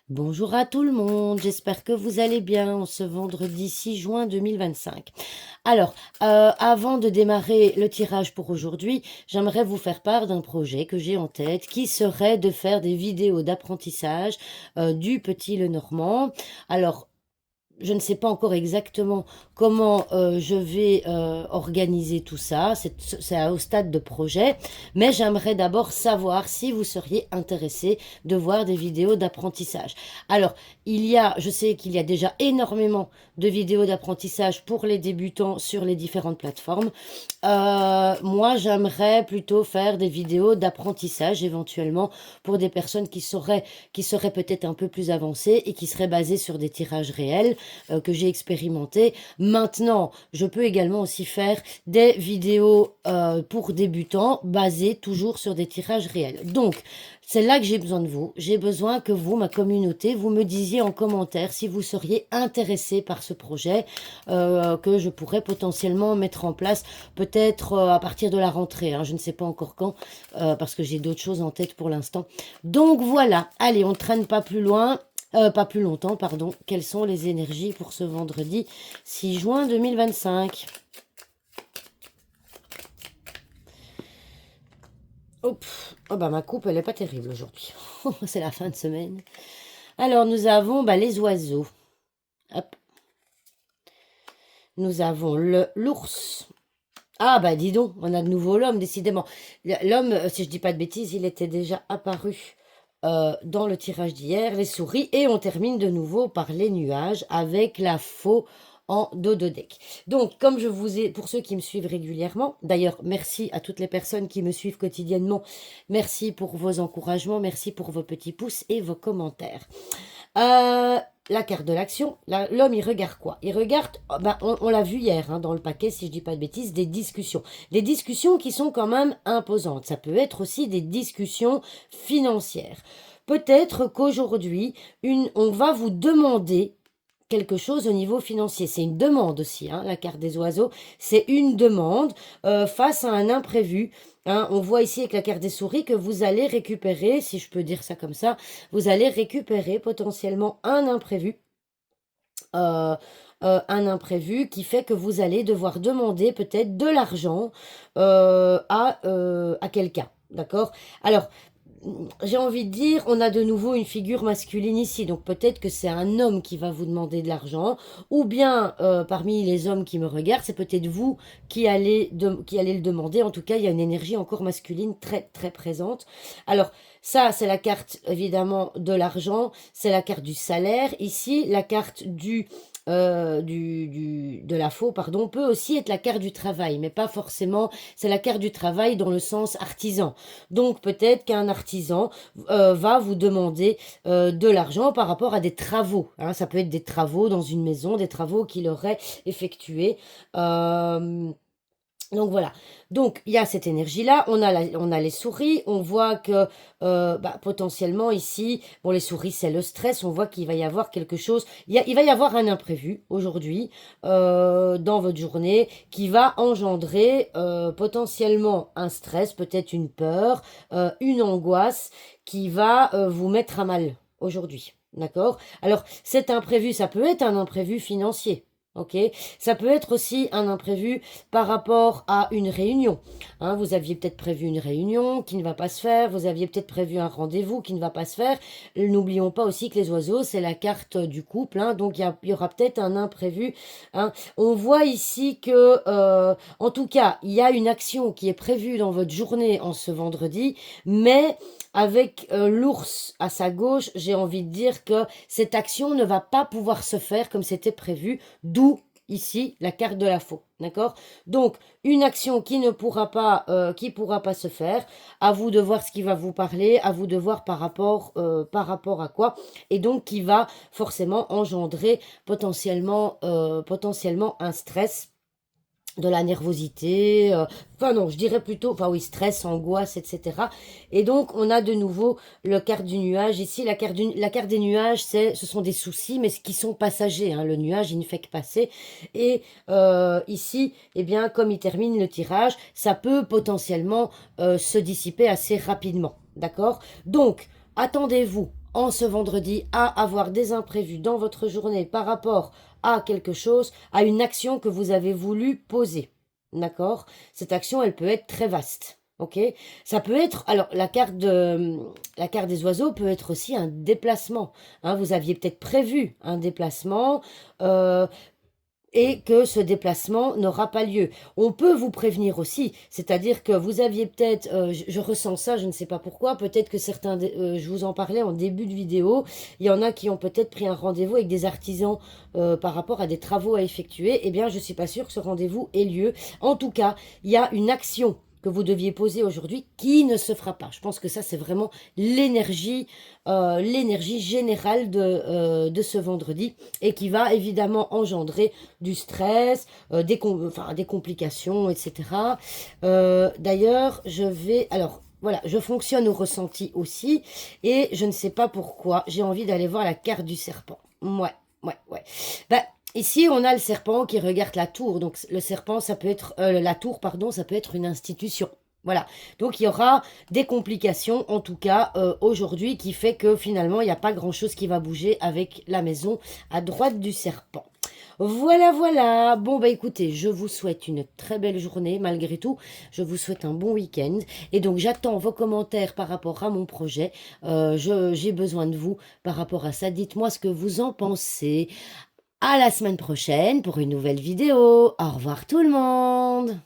Bonjour à tout le monde, j'espère que vous allez bien en ce vendredi 6 juin 2025. Alors, avant de démarrer le tirage pour aujourd'hui, j'aimerais vous faire part d'un projet que j'ai en tête qui serait de faire des vidéos d'apprentissage du Petit Lenormand. Alors, je ne sais pas encore exactement comment je vais organiser tout ça, c'est au stade de projet, mais j'aimerais d'abord savoir si vous seriez intéressé de voir des vidéos d'apprentissage. Alors, je sais qu'il y a déjà énormément de vidéos d'apprentissage pour les débutants sur les différentes plateformes. Moi, j'aimerais plutôt faire des vidéos d'apprentissage éventuellement pour des personnes qui seraient peut-être un peu plus avancées et qui seraient basées sur des tirages réels que j'ai expérimenté. Maintenant, je peux également aussi faire des vidéos pour débutants basées toujours sur des tirages réels. Donc, c'est là que j'ai besoin de vous. J'ai besoin que vous, ma communauté, vous me disiez en commentaire si vous seriez intéressé par ce projet que je pourrais potentiellement mettre en place peut-être à partir de la rentrée. Hein, je ne sais pas encore quand parce que j'ai d'autres choses en tête pour l'instant. Donc voilà, allez, on ne traîne pas plus loin. Pas plus longtemps, pardon. Quelles sont les énergies pour ce vendredi 6 juin 2025? Hop. Oh bah ma coupe, elle n'est pas terrible aujourd'hui. C'est la fin de semaine. Alors, nous avons les oiseaux. Hop. Nous avons l'ours. Ah bah dis donc, on a de nouveau l'homme, décidément. L'homme, si je dis pas de bêtises, il était déjà apparu dans le tirage d'hier, les souris, et on termine de nouveau par les nuages avec la faux en dododec. Donc, comme je vous ai, pour ceux qui me suivent régulièrement, d'ailleurs, merci à toutes les personnes qui me suivent quotidiennement, merci pour vos encouragements, merci pour vos petits pouces et vos commentaires. La carte de l'action, l'homme, il regarde quoi? Il regarde, oh, on l'a vu hier hein, dans le paquet, si je dis pas de bêtises, des discussions. Des discussions qui sont quand même imposantes. Ça peut être aussi des discussions financières. Peut-être qu'aujourd'hui, on va vous demander quelque chose au niveau financier. C'est une demande aussi, hein, la carte des oiseaux. C'est une demande face à un imprévu. Hein. On voit ici avec la carte des souris que vous allez récupérer, si je peux dire ça comme ça, vous allez récupérer potentiellement un imprévu. Un imprévu qui fait que vous allez devoir demander peut-être de l'argent à quelqu'un. D'accord? Alors, j'ai envie de dire, on a de nouveau une figure masculine ici, donc peut-être que c'est un homme qui va vous demander de l'argent, ou bien parmi les hommes qui me regardent, c'est peut-être vous qui allez le demander. En tout cas, il y a une énergie encore masculine très très présente. Alors ça, c'est la carte évidemment de l'argent, c'est la carte du salaire. Ici, la carte de la faux, pardon, peut aussi être la carte du travail, mais pas forcément, c'est la carte du travail dans le sens artisan. Donc peut-être qu'un artisan va vous demander de l'argent par rapport à des travaux. Hein. Ça peut être des travaux dans une maison, des travaux qu'il aurait effectués. Donc voilà, donc il y a cette énergie-là, on a les souris, on voit que potentiellement ici, bon les souris c'est le stress, on voit qu'il va y avoir quelque chose, il va y avoir un imprévu aujourd'hui dans votre journée qui va engendrer potentiellement un stress, peut-être une peur, une angoisse qui va vous mettre à mal aujourd'hui, d'accord? Alors cet imprévu, ça peut être un imprévu financier. Ok, ça peut être aussi un imprévu par rapport à une réunion. Hein, vous aviez peut-être prévu une réunion qui ne va pas se faire, vous aviez peut-être prévu un rendez-vous qui ne va pas se faire. N'oublions pas aussi que les oiseaux, c'est la carte du couple, hein, donc il y aura peut-être un imprévu. Hein. On voit ici que, en tout cas, il y a une action qui est prévue dans votre journée en ce vendredi, mais avec l'ours à sa gauche, j'ai envie de dire que cette action ne va pas pouvoir se faire comme c'était prévu, d'où ici la carte de la faux, d'accord? Donc une action qui pourra pas se faire. À vous de voir ce qui va vous parler, à vous de voir par rapport à quoi, et donc qui va forcément engendrer potentiellement un stress, de la nervosité, enfin non, je dirais plutôt, enfin oui, stress, angoisse, etc. Et donc, on a de nouveau le carte du nuage. Ici, la carte des nuages, ce sont des soucis, mais qui sont passagers. Hein. Le nuage, il ne fait que passer. Et ici, eh bien, comme il termine le tirage, ça peut potentiellement se dissiper assez rapidement. D'accord? Donc, attendez-vous en ce vendredi à avoir des imprévus dans votre journée par rapport à quelque chose, à une action que vous avez voulu poser. D'accord? Cette action, elle peut être très vaste. Ok? Ça peut être, alors la carte des oiseaux peut être aussi un déplacement. Hein, vous aviez peut-être prévu un déplacement. Et que ce déplacement n'aura pas lieu. On peut vous prévenir aussi, c'est-à-dire que vous aviez peut-être, je ressens ça, je ne sais pas pourquoi, peut-être que certains, je vous en parlais en début de vidéo, il y en a qui ont peut-être pris un rendez-vous avec des artisans par rapport à des travaux à effectuer, eh bien je ne suis pas sûre que ce rendez-vous ait lieu. En tout cas, il y a une action que vous deviez poser aujourd'hui qui ne se fera pas. Je pense que ça, c'est vraiment l'énergie générale de ce vendredi et qui va évidemment engendrer du stress, des complications, etc. D'ailleurs, alors, voilà, je fonctionne au ressenti aussi et je ne sais pas pourquoi, j'ai envie d'aller voir la carte du serpent. Ouais, ouais, ouais. Ben, ici, on a le serpent qui regarde la tour. Donc, le serpent, ça peut être, la tour, pardon, ça peut être une institution. Voilà. Donc, il y aura des complications, en tout cas, aujourd'hui, qui fait que finalement, il n'y a pas grand-chose qui va bouger avec la maison à droite du serpent. Voilà, voilà. Bon, bah écoutez, je vous souhaite une très belle journée malgré tout. Je vous souhaite un bon week-end. Et donc, j'attends vos commentaires par rapport à mon projet. J'ai besoin de vous par rapport à ça. Dites-moi ce que vous en pensez. À la semaine prochaine pour une nouvelle vidéo. Au revoir tout le monde.